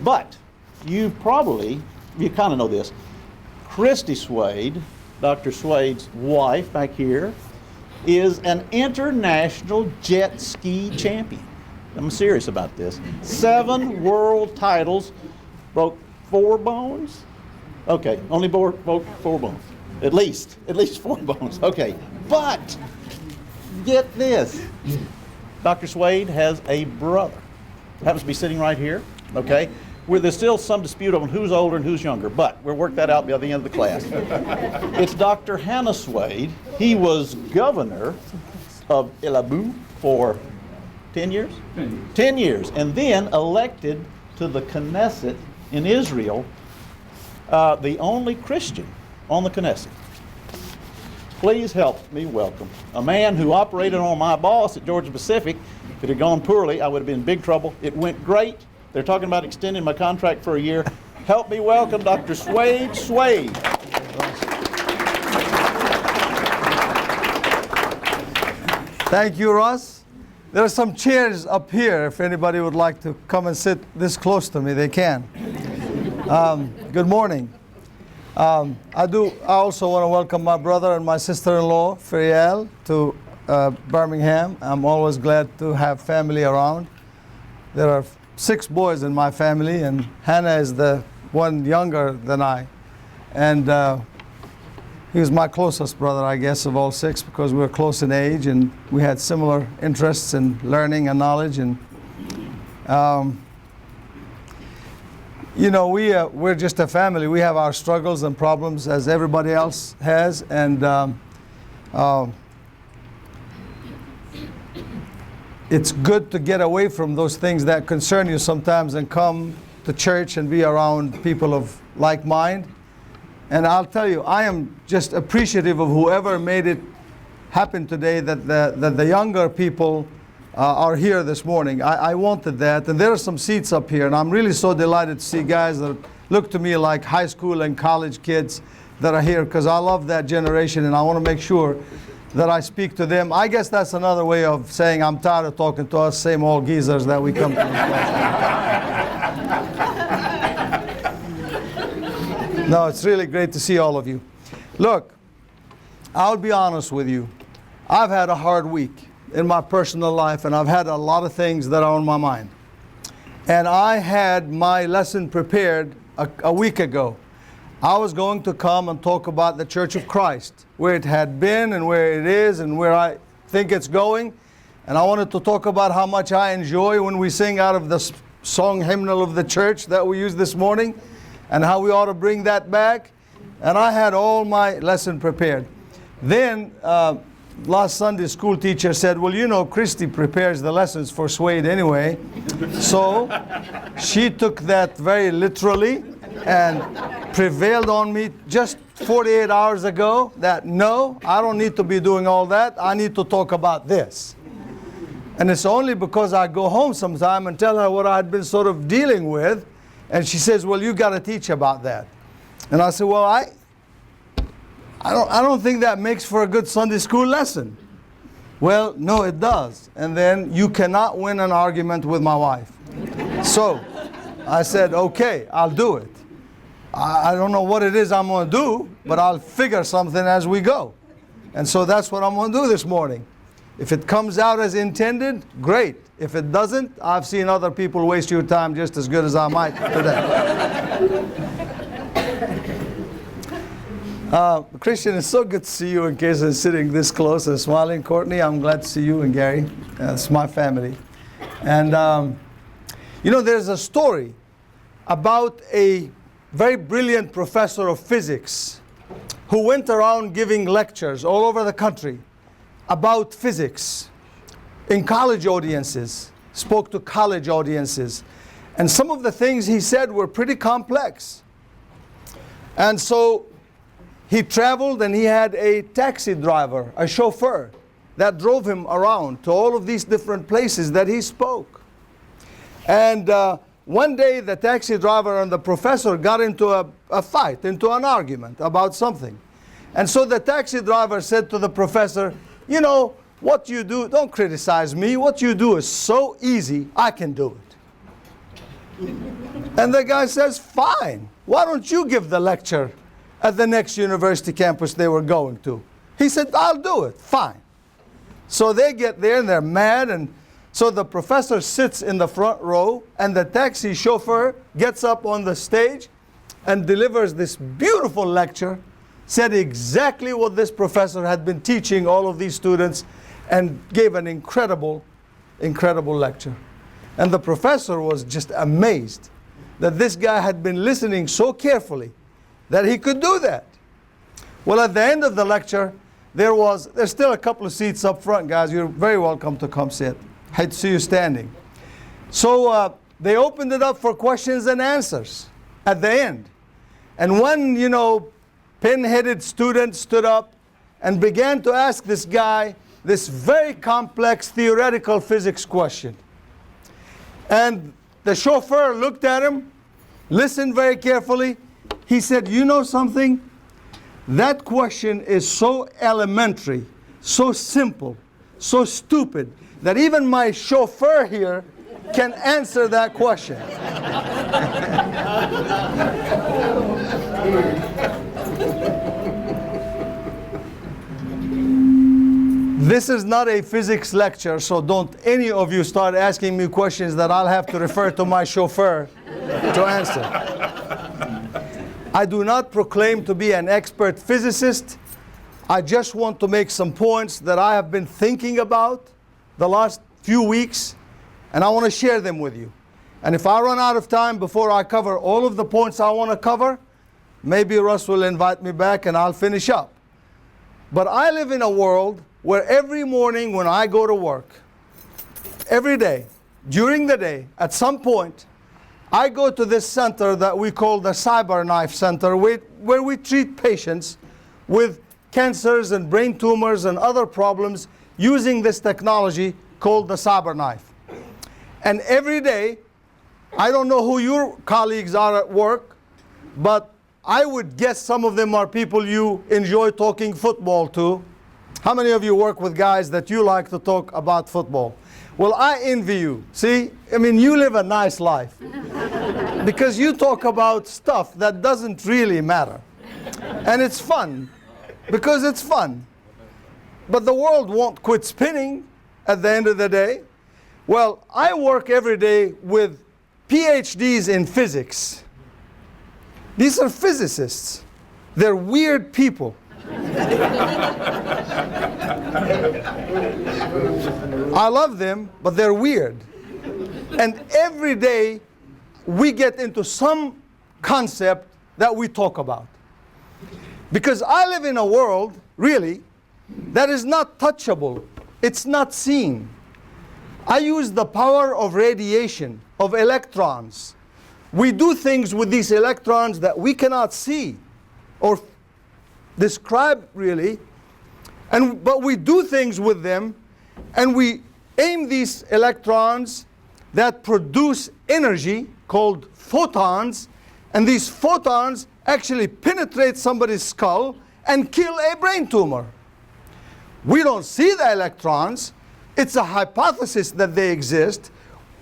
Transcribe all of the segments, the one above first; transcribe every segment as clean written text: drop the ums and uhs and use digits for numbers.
But you kind of know this. Christy Swade, Dr. Swade's wife back here, is an international jet ski champion. I'm serious about this. 7 world titles, broke 4 bones? Okay, only broke 4 bones. At least 4 bones. Okay, but get this. Dr. Swade has a brother. Happens to be sitting right here, okay? Where there's still some dispute on who's older and who's younger, but we'll work that out by the end of the class. It's Dr. Hannah Swade. He was governor of Elabu for 10 years? 10 years, and then elected to the Knesset in Israel, the only Christian on the Knesset. Please help me welcome a man who operated on my boss at Georgia Pacific. If it had gone poorly, I would have been in big trouble. It went great. They're talking about extending my contract for a year. Help me welcome Dr. Swade Swade. Thank you, Ross. There are some chairs up here. If anybody would like to come and sit this close to me, they can. Good morning. I also want to welcome my brother and my sister-in-law, Feriel, to Birmingham. I'm always glad to have family around. There are 6 boys in my family, and Hannah is the one younger than I. And he was my closest brother, I guess, of all 6, because we were close in age and we had similar interests in learning and knowledge. And you know, we're just a family. We have our struggles and problems as everybody else has, and it's good to get away from those things that concern you sometimes and come to church and be around people of like mind. And I'll tell you, I am just appreciative of whoever made it happen today, that the younger people are here this morning. I wanted that, and there are some seats up here, and I'm really so delighted to see guys that look to me like high school and college kids that are here, because I love that generation, and I want to make sure that I speak to them. I guess that's another way of saying I'm tired of talking to us same old geezers that we come to. No, it's really great to see all of you. Look, I'll be honest with you. I've had a hard week in my personal life, and I've had a lot of things that are on my mind. And I had my lesson prepared a week ago. I was going to come and talk about the Church of Christ, where it had been and where it is and where I think it's going. And I wanted to talk about how much I enjoy when we sing out of the song hymnal of the church that we used this morning, and how we ought to bring that back. And I had all my lesson prepared. Then last Sunday, school teacher said, well, you know, Christy prepares the lessons for Swade anyway. So she took that very literally and prevailed on me just 48 hours ago that no, I don't need to be doing all that. I need to talk about this. And it's only because I go home sometime and tell her what I had been sort of dealing with. And she says, well, you got to teach about that. And I said, well, I don't think that makes for a good Sunday school lesson. Well, no, it does. And then you cannot win an argument with my wife. So I said, okay, I'll do it. I don't know what it is I'm going to do, but I'll figure something as we go. And so that's what I'm going to do this morning. If it comes out as intended, great. If it doesn't, I've seen other people waste your time just as good as I might today. Christian, it's so good to see you in case I'm sitting this close and smiling. Courtney, I'm glad to see you, and Gary. It's my family. And you know, there's a story about a very brilliant professor of physics who went around giving lectures all over the country about physics in college audiences, spoke to college audiences. And some of the things he said were pretty complex. And so he traveled, and he had a taxi driver, a chauffeur, that drove him around to all of these different places that he spoke. And one day the taxi driver and the professor got into a fight, into an argument about something. And so the taxi driver said to the professor, you know, what you do, don't criticize me. What you do is so easy, I can do it. And the guy says, fine, why don't you give the lecture at the next university campus they were going to? He said, I'll do it, fine. So they get there and they're mad, and so the professor sits in the front row, and the taxi chauffeur gets up on the stage and delivers this beautiful lecture, said exactly what this professor had been teaching all of these students, and gave an incredible, incredible lecture. And the professor was just amazed that this guy had been listening so carefully that he could do that. Well, at the end of the lecture, there's still a couple of seats up front, guys. You're very welcome to come sit. Hate to see you standing. So they opened it up for questions and answers at the end. And one, pin-headed student stood up and began to ask this guy this very complex theoretical physics question. And the chauffeur looked at him, listened very carefully. He said, you know something? That question is so elementary, so simple, so stupid, that even my chauffeur here can answer that question. This is not a physics lecture, so don't any of you start asking me questions that I'll have to refer to my chauffeur to answer. I do not proclaim to be an expert physicist. I just want to make some points that I have been thinking about the last few weeks, and I want to share them with you. And if I run out of time before I cover all of the points I want to cover, maybe Russ will invite me back and I'll finish up. But I live in a world where every morning when I go to work, every day, during the day, at some point, I go to this center that we call the CyberKnife Center, where we treat patients with cancers and brain tumors and other problems using this technology called the CyberKnife. And every day, I don't know who your colleagues are at work, but I would guess some of them are people you enjoy talking football to. How many of you work with guys that you like to talk about football? Well, I envy you. See, you live a nice life because you talk about stuff that doesn't really matter. And it's fun because it's fun. But the world won't quit spinning at the end of the day. Well, I work every day with PhDs in physics. These are physicists. They're weird people. I love them, but they're weird. And every day we get into some concept that we talk about. Because I live in a world, really, that is not touchable. It's not seen. I use the power of radiation, of electrons. We do things with these electrons that we cannot see or describe really, but we do things with them, and we aim these electrons that produce energy called photons, and these photons actually penetrate somebody's skull and kill a brain tumor. We don't see the electrons. It's a hypothesis that they exist,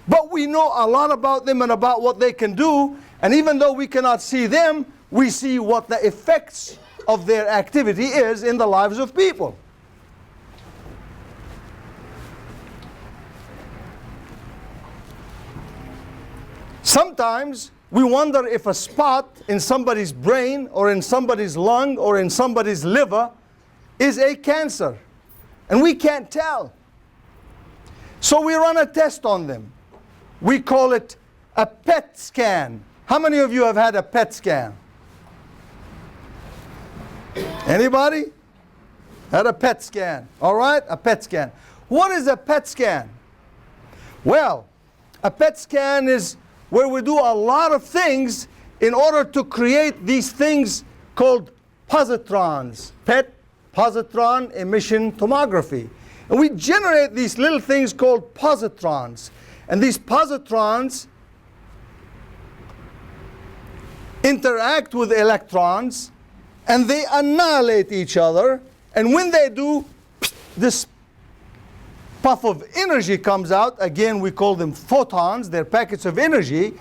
but we know a lot about them and about what they can do, and even though we cannot see them, we see what the effects of their activity is in the lives of people. Sometimes we wonder if a spot in somebody's brain or in somebody's lung or in somebody's liver is a cancer, and we can't tell. So we run a test on them. We call it a PET scan. How many of you have had a PET scan? Anybody? Had a PET scan. All right, a PET scan. What is a PET scan? Well, a PET scan is where we do a lot of things in order to create these things called positrons. PET, positron emission tomography. And we generate these little things called positrons. And these positrons interact with electrons, and they annihilate each other. And when they do, this puff of energy comes out. Again, we call them photons. They're packets of energy.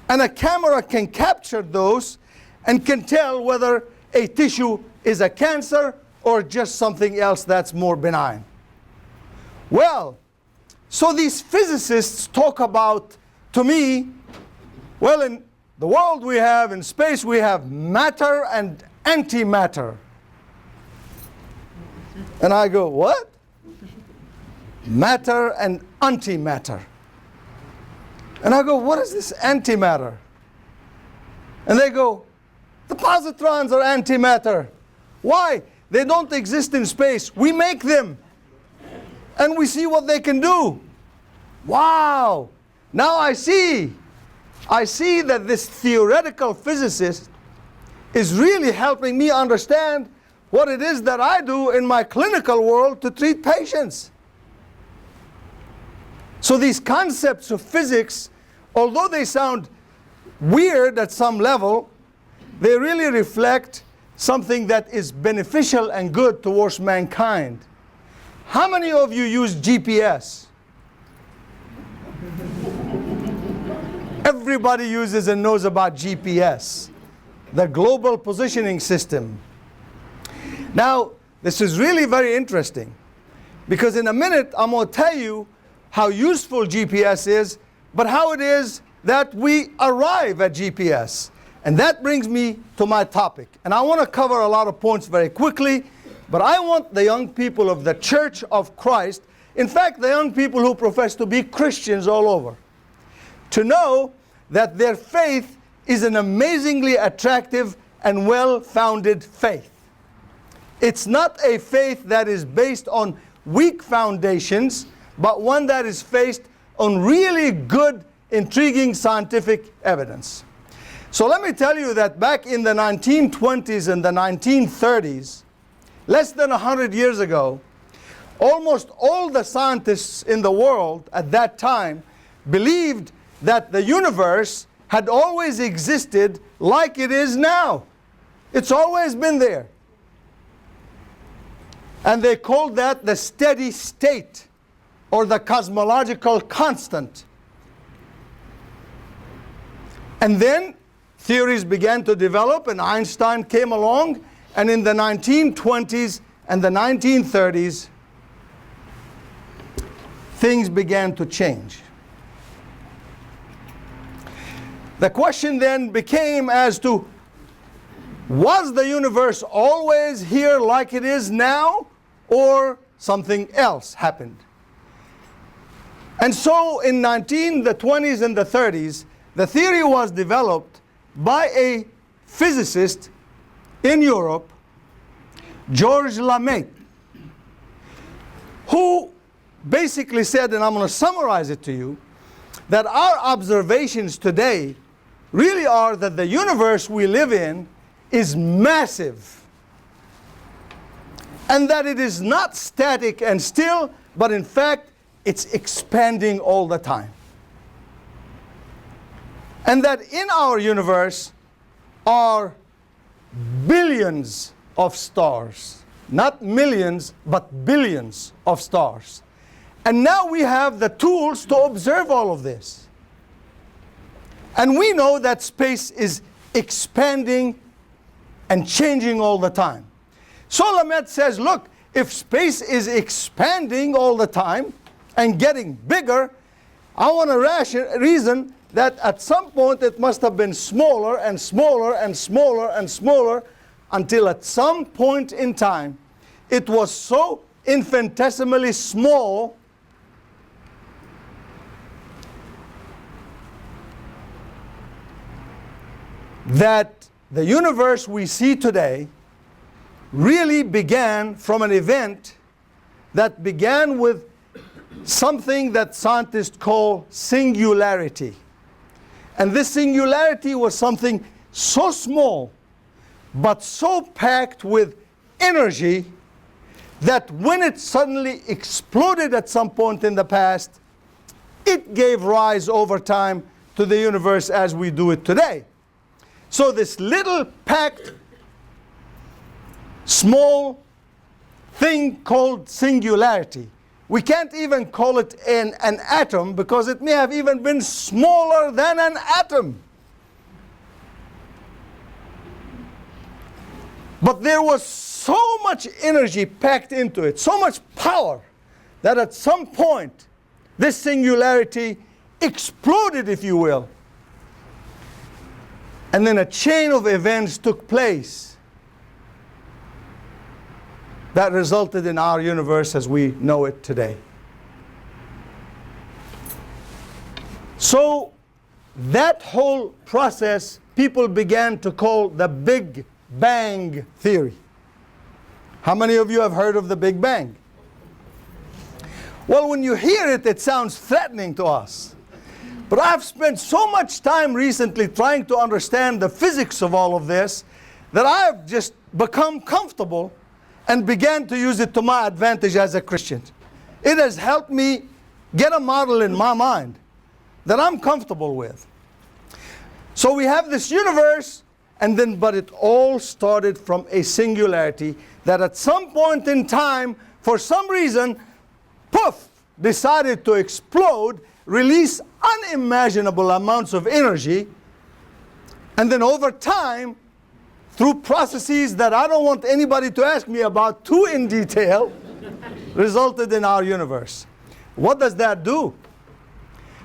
And a camera can capture those and can tell whether a tissue is a cancer or just something else that's more benign. Well, so these physicists talk about, to me, well, in the world we have, in space we have matter and antimatter. And I go, what? Matter and antimatter. And I go, what is this antimatter? And they go, the positrons are antimatter. Why? They don't exist in space. We make them. And we see what they can do. Wow! Now I see that this theoretical physicist is really helping me understand what it is that I do in my clinical world to treat patients. So these concepts of physics, although they sound weird at some level, they really reflect something that is beneficial and good towards mankind. How many of you use GPS? Everybody uses and knows about GPS, the Global Positioning System. Now, this is really very interesting, because in a minute I'm going to tell you how useful GPS is, but how it is that we arrive at GPS. And that brings me to my topic. And I want to cover a lot of points very quickly, but I want the young people of the Church of Christ, in fact, the young people who profess to be Christians all over, to know that their faith is an amazingly attractive and well-founded faith. It's not a faith that is based on weak foundations, but one that is based on really good, intriguing scientific evidence. So let me tell you that back in the 1920s and the 1930s, less than 100 years ago, almost all the scientists in the world at that time believed that the universe had always existed like it is now. It's always been there. And they called that the steady state, or the cosmological constant. And then theories began to develop, and Einstein came along, and in the 1920s and the 1930s, things began to change. The question then became as to, was the universe always here like it is now, or something else happened? And so in the 20s and the 30s, the theory was developed by a physicist in Europe, Georges Lemaitre, who basically said, and I'm going to summarize it to you, that our observations today really are that the universe we live in is massive, and that it is not static and still, but in fact it's expanding all the time. And that in our universe are billions of stars. Not millions, but billions of stars. And now we have the tools to observe all of this. And we know that space is expanding and changing all the time. So Lemaitre says, look, if space is expanding all the time and getting bigger, I want to reason that at some point it must have been smaller and smaller and smaller and smaller, until at some point in time it was so infinitesimally small that the universe we see today really began from an event that began with something that scientists call singularity. And this singularity was something so small, but so packed with energy, that when it suddenly exploded at some point in the past, it gave rise over time to the universe as we do it today. So this little packed, small thing called singularity, we can't even call it an atom, because it may have even been smaller than an atom. But there was so much energy packed into it, so much power, that at some point, this singularity exploded, if you will. And then a chain of events took place that resulted in our universe as we know it today. So that whole process people began to call the Big Bang Theory. How many of you have heard of the Big Bang? Well, when you hear it, it sounds threatening to us. But I've spent so much time recently trying to understand the physics of all of this that I've just become comfortable and began to use it to my advantage as a Christian. It has helped me get a model in my mind that I'm comfortable with. So we have this universe, but it all started from a singularity that at some point in time, for some reason, poof, decided to explode, release unimaginable amounts of energy, and then over time, through processes that I don't want anybody to ask me about too in detail, resulted in our universe. What does that do?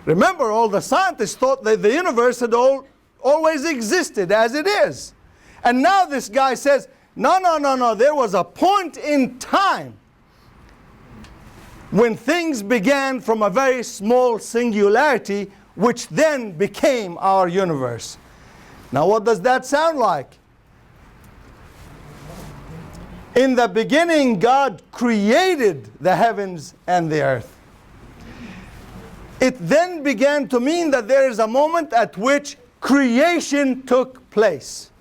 Remember, all the scientists thought that the universe had always existed as it is. And now this guy says, no, there was a point in time when things began from a very small singularity, which then became our universe. Now what does that sound like? In the beginning, God created the heavens and the earth. It then began to mean that there is a moment at which creation took place.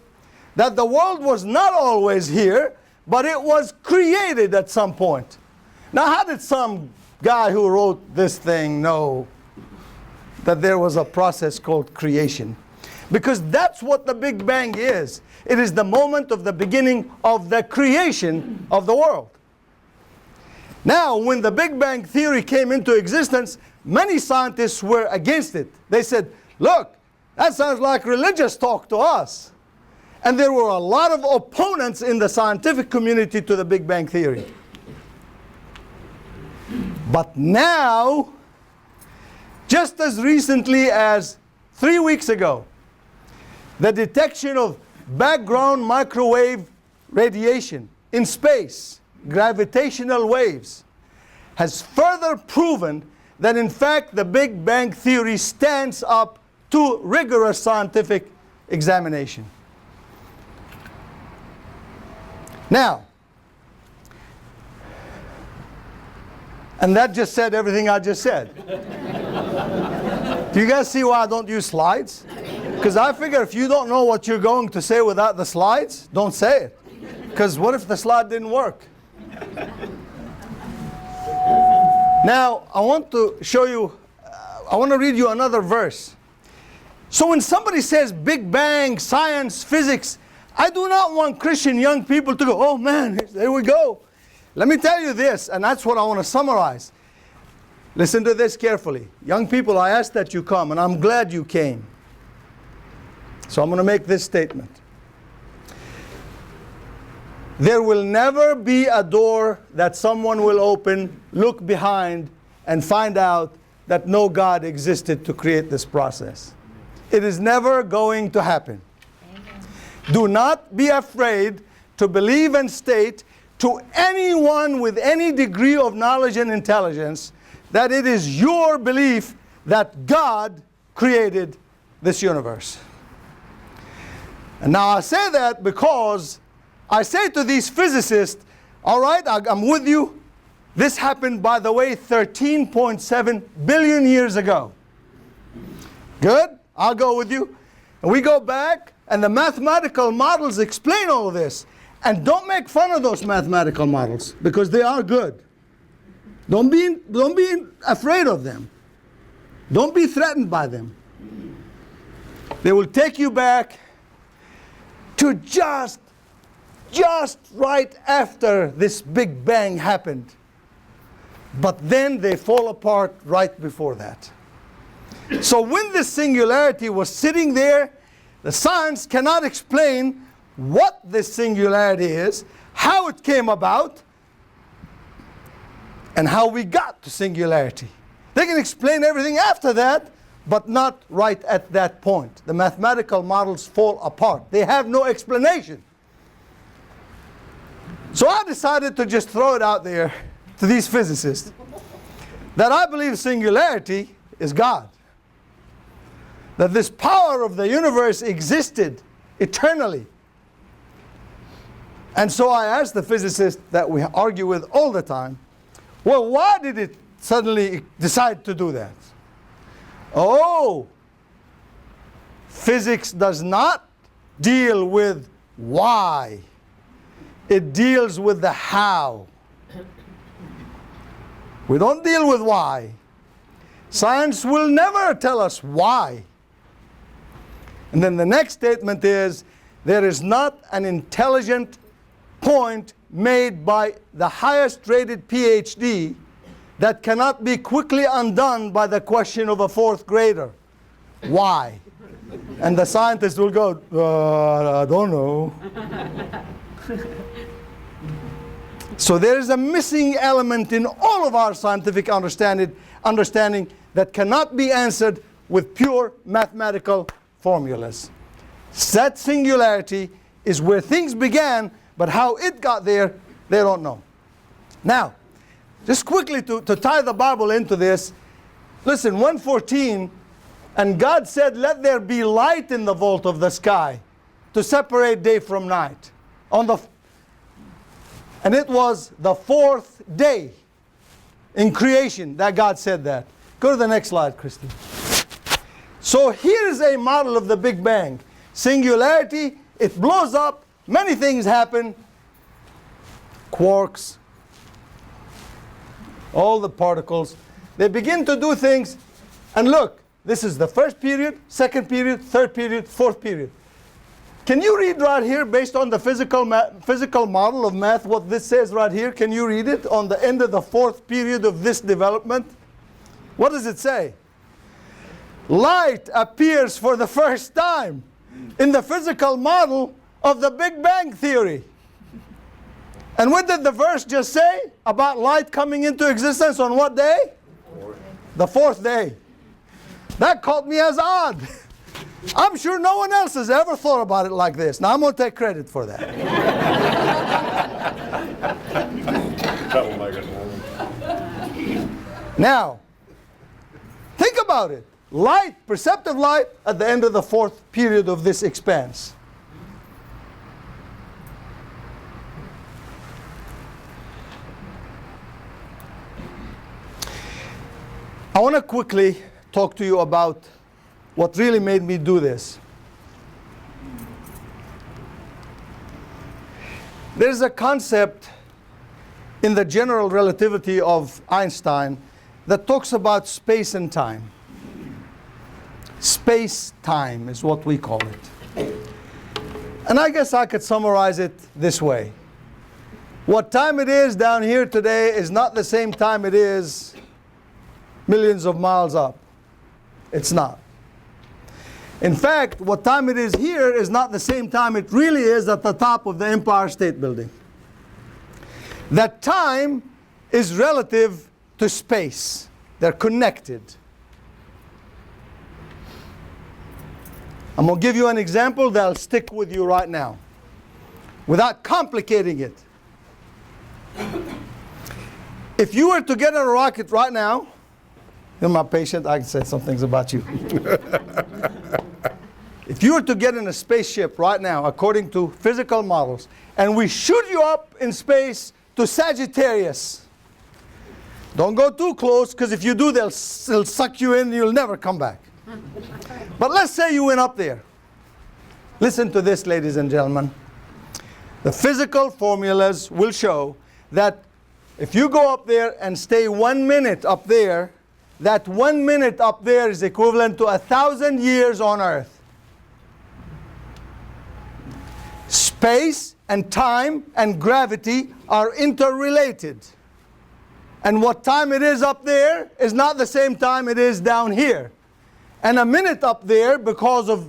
That the world was not always here, but it was created at some point. Now, how did some guy who wrote this thing know that there was a process called creation? Because that's what the Big Bang is. It is the moment of the beginning of the creation of the world. Now, when the Big Bang Theory came into existence, many scientists were against it. They said, look, that sounds like religious talk to us. And there were a lot of opponents in the scientific community to the Big Bang Theory. But now, just as recently as 3 weeks ago, the detection of background microwave radiation in space, gravitational waves, has further proven that in fact the Big Bang Theory stands up to rigorous scientific examination. Now, and that just said everything I just said. Do you guys see why I don't use slides? Because I figure if you don't know what you're going to say without the slides, don't say it. Because what if the slide didn't work? Now, I want to show you, I want to read you another verse. So when somebody says Big Bang, science, physics, I do not want Christian young people to go, oh man, there we go. Let me tell you this, and that's what I want to summarize. Listen to this carefully. Young people, I ask that you come, and I'm glad you came. So I'm going to make this statement. There will never be a door that someone will open, look behind, and find out that no God existed to create this process. It is never going to happen. Amen. Do not be afraid to believe and state to anyone with any degree of knowledge and intelligence that it is your belief that God created this universe. And now I say that because I say to these physicists, all right, I'm with you. This happened, by the way, 13.7 billion years ago. Good? I'll go with you. And we go back, and the mathematical models explain all of this. And don't make fun of those mathematical models, because they are good. Don't be afraid of them. Don't be threatened by them. They will take you back to just right after this Big Bang happened. But then they fall apart right before that. So when this singularity was sitting there, the science cannot explain what this singularity is, how it came about, and how we got to singularity. They can explain everything after that, but not right at that point. The mathematical models fall apart. They have no explanation. So I decided to just throw it out there to these physicists that I believe singularity is God. That this power of the universe existed eternally. And so I asked the physicists that we argue with all the time, well, why did it suddenly decide to do that? Oh, physics does not deal with why. It deals with the how. We don't deal with why. Science will never tell us why. And then the next statement is, there is not an intelligent point made by the highest rated PhD that cannot be quickly undone by the question of a fourth grader. Why? And the scientist will go, I don't know. So there is a missing element in all of our scientific understanding that cannot be answered with pure mathematical formulas. That singularity is where things began, but how it got there, they don't know. Now, just quickly to tie the Bible into this, listen, 1:14, and God said, let there be light in the vault of the sky to separate day from night. And it was the fourth day in creation that God said that. Go to the next slide, Christy. So here's a model of the Big Bang. Singularity, it blows up, many things happen. Quarks, all the particles, they begin to do things. And look, this is the first period, second period, third period, fourth period. Can you read right here, based on the physical model of math, what this says right here? Can you read it on the end of the fourth period of this development? What does it say? Light appears for the first time in the physical model of the Big Bang theory. And what did the verse just say about light coming into existence on what day? The fourth day. That caught me as odd. I'm sure no one else has ever thought about it like this. Now I'm going to take credit for that. That will make it. Now, think about it. Light, perceptive light, at the end of the fourth period of this expanse. I want to quickly talk to you about what really made me do this. There's a concept in the general relativity of Einstein that talks about space and time. Space-time is what we call it. And I guess I could summarize it this way. What time it is down here today is not the same time it is millions of miles up. It's not. In fact, what time it is here is not the same time it really is at the top of the Empire State Building. That time is relative to space. They're connected. I'm going to give you an example that'll stick with you right now, without complicating it. If you were to get on a rocket right now, you're my patient, I can say some things about you. If you were to get in a spaceship right now, according to physical models, and we shoot you up in space to Sagittarius, don't go too close, because if you do, they'll suck you in and you'll never come back. But let's say you went up there. Listen to this, ladies and gentlemen. The physical formulas will show that if you go up there and stay 1 minute up there, that 1 minute up there is equivalent to 1,000 years on Earth. Space and time and gravity are interrelated. And what time it is up there is not the same time it is down here. And a minute up there, because of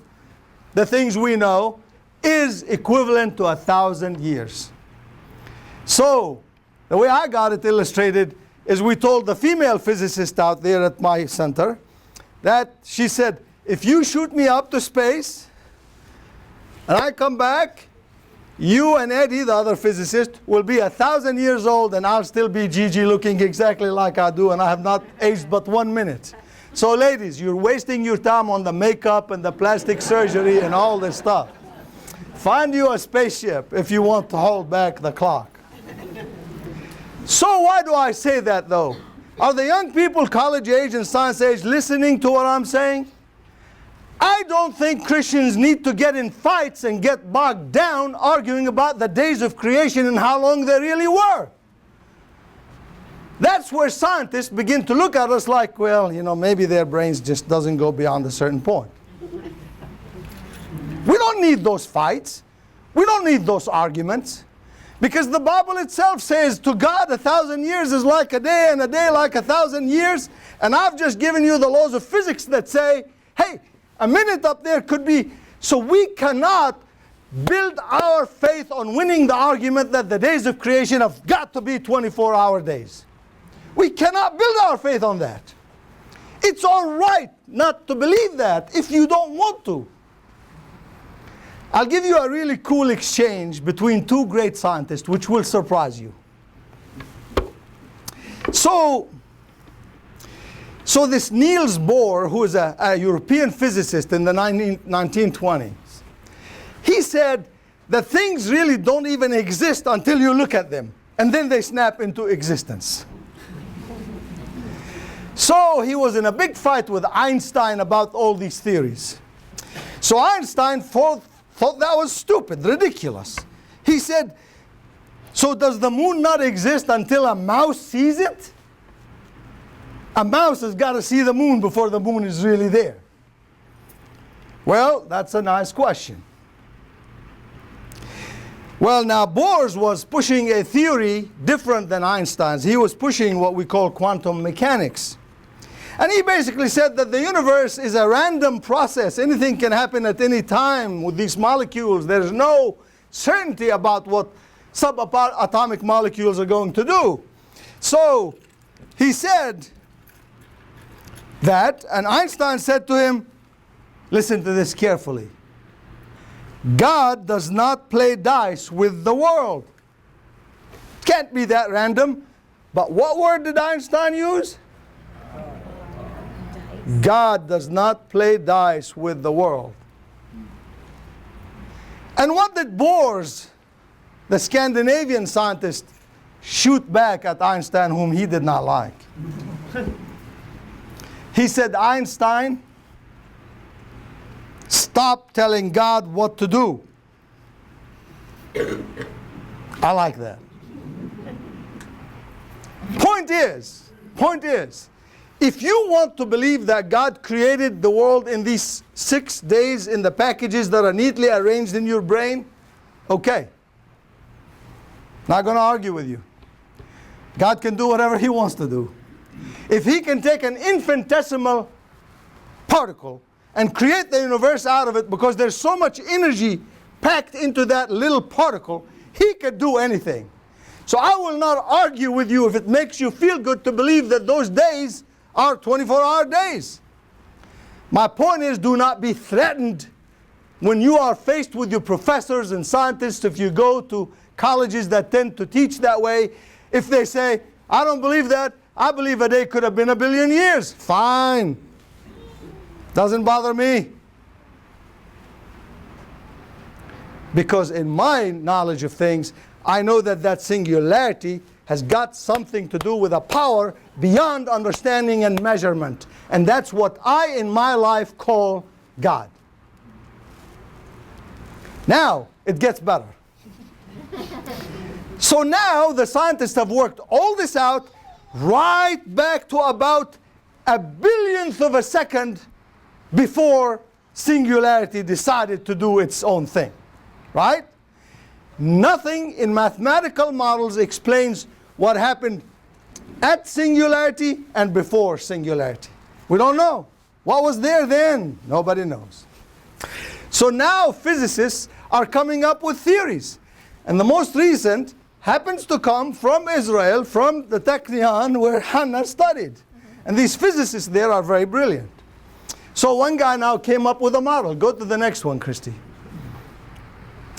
the things we know, is equivalent to 1,000 years. So, the way I got it illustrated is we told the female physicist out there at my center that she said, if you shoot me up to space and I come back, you and Eddie, the other physicist, will be 1,000 years old and I'll still be Gigi looking exactly like I do, and I have not aged but 1 minute. So ladies, you're wasting your time on the makeup and the plastic surgery and all this stuff. Find you a spaceship if you want to hold back the clock. So why do I say that though? Are the young people college age and science age listening to what I'm saying? I don't think Christians need to get in fights and get bogged down arguing about the days of creation and how long they really were. That's where scientists begin to look at us like, well, you know, maybe their brains just doesn't go beyond a certain point. We don't need those fights. We don't need those arguments. Because the Bible itself says, to God 1,000 years is like a day, and a day like 1,000 years. And I've just given you the laws of physics that say, hey, a minute up there could be. So we cannot build our faith on winning the argument that the days of creation have got to be 24-hour days. We cannot build our faith on that. It's all right not to believe that if you don't want to. I'll give you a really cool exchange between two great scientists, which will surprise you. So this Niels Bohr, who is a European physicist in the 1920s, he said that things really don't even exist until you look at them, and then they snap into existence. So he was in a big fight with Einstein about all these theories. So Einstein thought that was stupid, ridiculous. He said, so does the moon not exist until a mouse sees it? A mouse has got to see the moon before the moon is really there. Well, that's a nice question. Well, now Bohr's was pushing a theory different than Einstein's. He was pushing what we call quantum mechanics. And he basically said that the universe is a random process. Anything can happen at any time with these molecules. There's no certainty about what subatomic molecules are going to do. So he said that, and Einstein said to him, listen to this carefully, God does not play dice with the world. Can't be that random. But what word did Einstein use? God does not play dice with the world. And what did Bohr's, the Scandinavian scientist, shoot back at Einstein, whom he did not like? He said, Einstein, stop telling God what to do. I like that. Point is, if you want to believe that God created the world in these 6 days in the packages that are neatly arranged in your brain, okay. Not going to argue with you. God can do whatever He wants to do. If He can take an infinitesimal particle and create the universe out of it because there's so much energy packed into that little particle, He could do anything. So I will not argue with you if it makes you feel good to believe that those days are 24-hour days. My point is, do not be threatened when you are faced with your professors and scientists, if you go to colleges that tend to teach that way, if they say, I don't believe that, I believe a day could have been 1 billion years. Fine. Doesn't bother me. Because in my knowledge of things, I know that that singularity has got something to do with a power beyond understanding and measurement. And that's what I, in my life, call God. Now, it gets better. So now, the scientists have worked all this out right back to about 1/1000th of a second before singularity decided to do its own thing. Right? Nothing in mathematical models explains what happened at singularity and before singularity. We don't know. What was there then? Nobody knows. So now physicists are coming up with theories. And the most recent happens to come from Israel, from the Technion where Hannah studied. And these physicists there are very brilliant. So one guy now came up with a model. Go to the next one, Christy.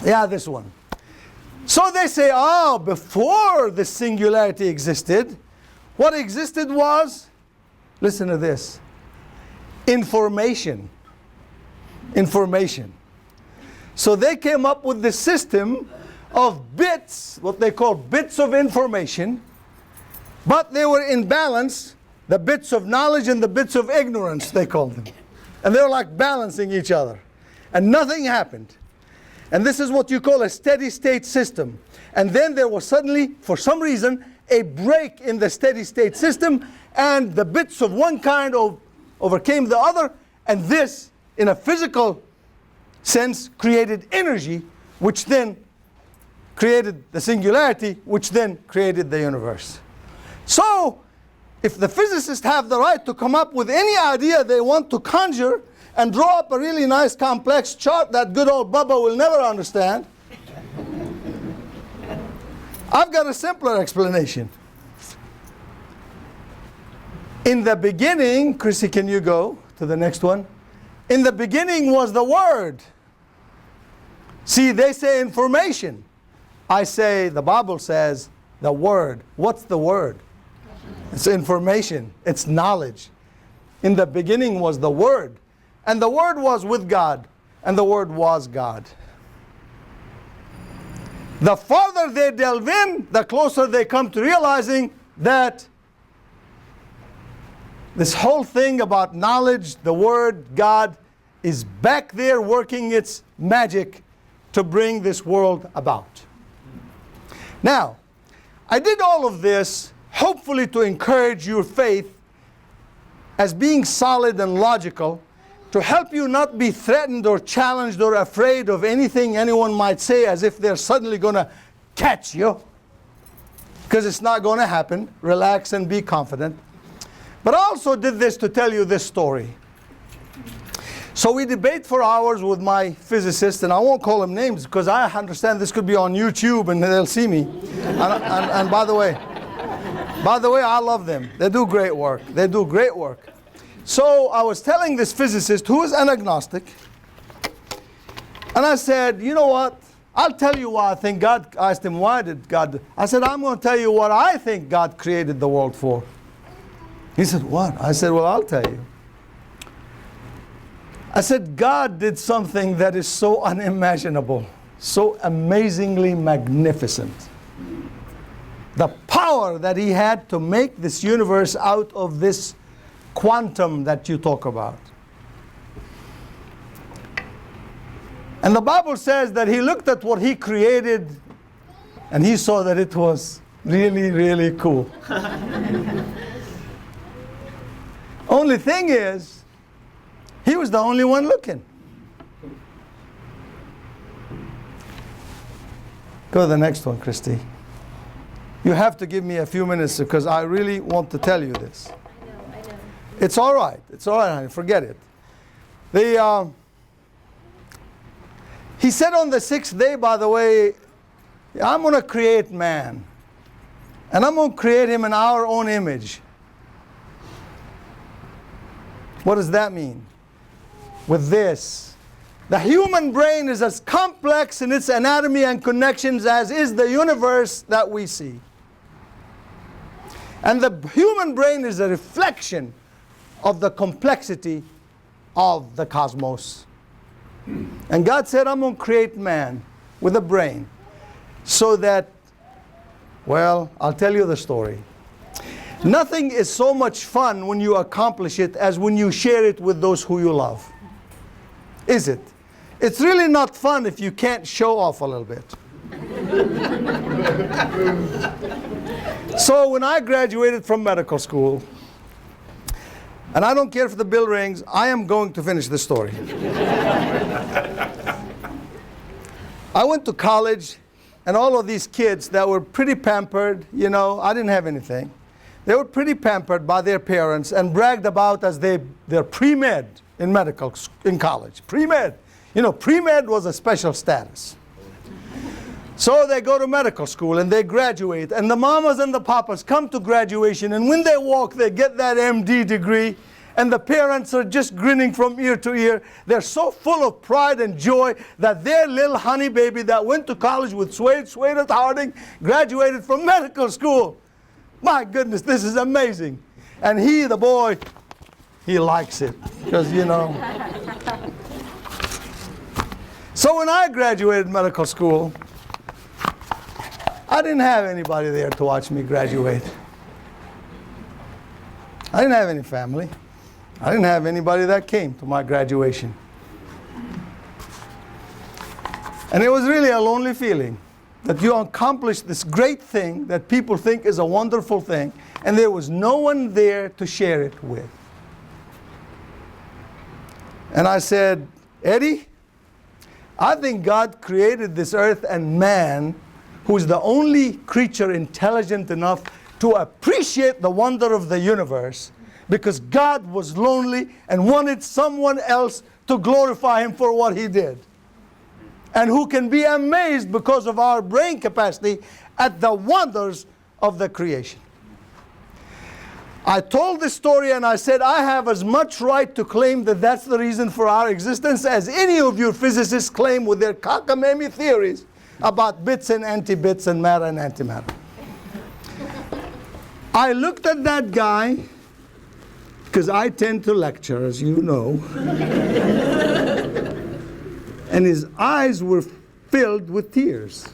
Yeah, this one. So they say, oh, before the singularity existed, what existed was, listen to this, information. Information. So they came up with this system of bits, what they call bits of information, but they were in balance, the bits of knowledge and the bits of ignorance, they called them. And they were like balancing each other. And nothing happened. And this is what you call a steady state system. And then there was suddenly, for some reason, a break in the steady state system, and the bits of one kind overcame the other, and this, in a physical sense, created energy, which then created the singularity, which then created the universe. So, if the physicists have the right to come up with any idea they want to conjure and draw up a really nice complex chart that good old Bubba will never understand, I've got a simpler explanation. In the beginning, Chrissy, can you go to the next one? In the beginning was the Word. See, they say information. I say, the Bible says, the Word. What's the Word? It's information. It's knowledge. In the beginning was the Word. And the Word was with God. And the Word was God. The farther they delve in, the closer they come to realizing that this whole thing about knowledge, the Word, God, is back there working its magic to bring this world about. Now, I did all of this hopefully to encourage your faith as being solid and logical, to help you not be threatened or challenged or afraid of anything anyone might say as if they're suddenly going to catch you. Because it's not going to happen. Relax and be confident. But I also did this to tell you this story. So we debate for hours with my physicist, and I won't call them names because I understand this could be on YouTube and they'll see me. And by the way, I love them. They do great work. They do great work. So I was telling this physicist who is an agnostic, and I said, you know what? I'll tell you why I think God. I asked him, why did God? I said, I'm going to tell you what I think God created the world for. He said, what? I said, well, I'll tell you. I said, God did something that is so unimaginable, so amazingly magnificent. The power that He had to make this universe out of this quantum that you talk about. And the Bible says that He looked at what He created and He saw that it was really, really cool. Only thing is, He was the only one looking. Go to the next one, Christy. You have to give me a few minutes because I really want to tell you this. I know. It's all right. It's all right, honey. Forget it. He said on the sixth day, by the way, I'm going to create man. And I'm going to create him in our own image. What does that mean? With this, the human brain is as complex in its anatomy and connections as is the universe that we see. And the human brain is a reflection of the complexity of the cosmos. And God said, I'm going to create man with a brain so that, well, I'll tell you the story. Nothing is so much fun when you accomplish it as when you share it with those who you love. Is it? It's really not fun if you can't show off a little bit. So when I graduated from medical school, and I don't care if the bell rings, I am going to finish the story. I went to college, and all of these kids that were pretty pampered, you know, I didn't have anything. They were pretty pampered by their parents and bragged about as they're pre-med in college. Pre-med. You know, pre-med was a special status. So they go to medical school and they graduate, and the mamas and the papas come to graduation, and when they walk, they get that MD degree, and the parents are just grinning from ear to ear. They're so full of pride and joy that their little honey baby that went to college with Swade at Harding graduated from medical school. My goodness, this is amazing. And he, the boy, he likes it, because, you know. So when I graduated medical school, I didn't have anybody there to watch me graduate. I didn't have any family. I didn't have anybody that came to my graduation. And it was really a lonely feeling that you accomplished this great thing that people think is a wonderful thing, and there was no one there to share it with. And I said, Eddie, I think God created this earth and man, who's the only creature intelligent enough to appreciate the wonder of the universe, because God was lonely and wanted someone else to glorify him for what he did. And who can be amazed because of our brain capacity at the wonders of the creation. I told this story and I said, I have as much right to claim that that's the reason for our existence as any of you physicists claim with their cockamamie theories about bits and anti-bits and matter and antimatter. I looked at that guy, because I tend to lecture, as you know, and his eyes were filled with tears.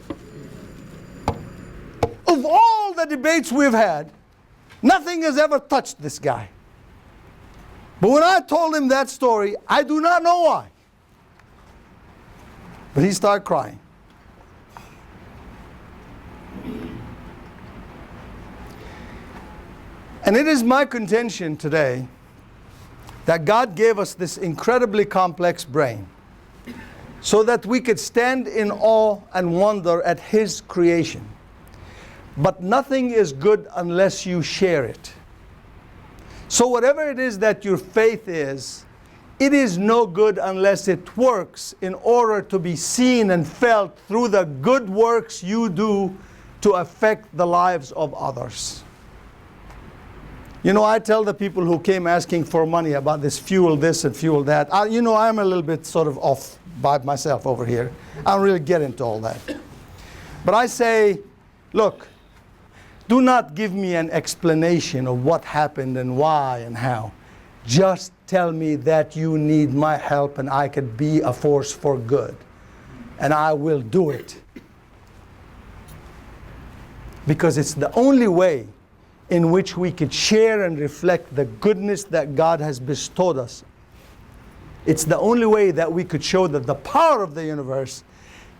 Of all the debates we've had, nothing has ever touched this guy. But when I told him that story, I do not know why, but he started crying. And it is my contention today that God gave us this incredibly complex brain so that we could stand in awe and wonder at His creation. But nothing is good unless you share it. So whatever it is that your faith is, it is no good unless it works in order to be seen and felt through the good works you do to affect the lives of others. You know, I tell the people who came asking for money about this and fuel that, you know, I'm a little bit sort of off by myself over here. I don't really get into all that. But I say, look, do not give me an explanation of what happened and why and how. Just tell me that you need my help and I could be a force for good. And I will do it. Because it's the only way in which we could share and reflect the goodness that God has bestowed us. It's the only way that we could show that the power of the universe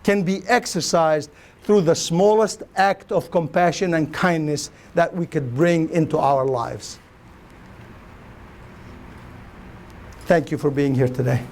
can be exercised through the smallest act of compassion and kindness that we could bring into our lives. Thank you for being here today.